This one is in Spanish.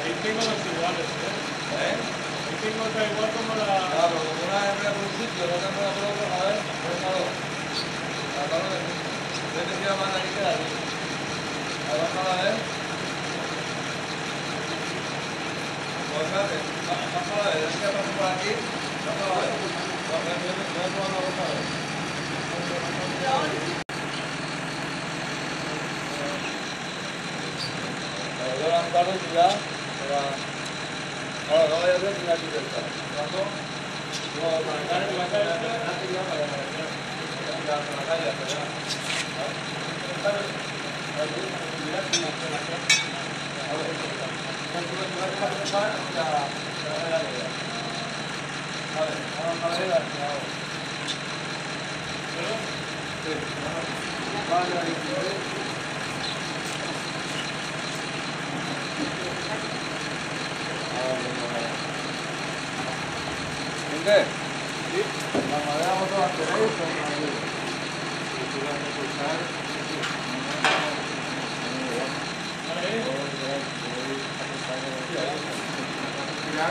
Ahí tengo los iguales, ¿eh? Ahí tengo otra igual como la... Claro, como una hembra por un sitio, otra hembra por otro, a ver, yo te quiero más aquí que de aquí. A ver, a ver. Pues espérate, vamos a ver, es que paso por aquí, vamos a ver. Voy a probar una cosa a ver. Yo la tarde ya, ahora no voy a ver si la libertad. ¿Cuándo? No, para acá, para acá, para acá, ya, para ¿Qué? ¿Sí? La madera vosotros tenéis con la luz. Si tú vas a pulsar, la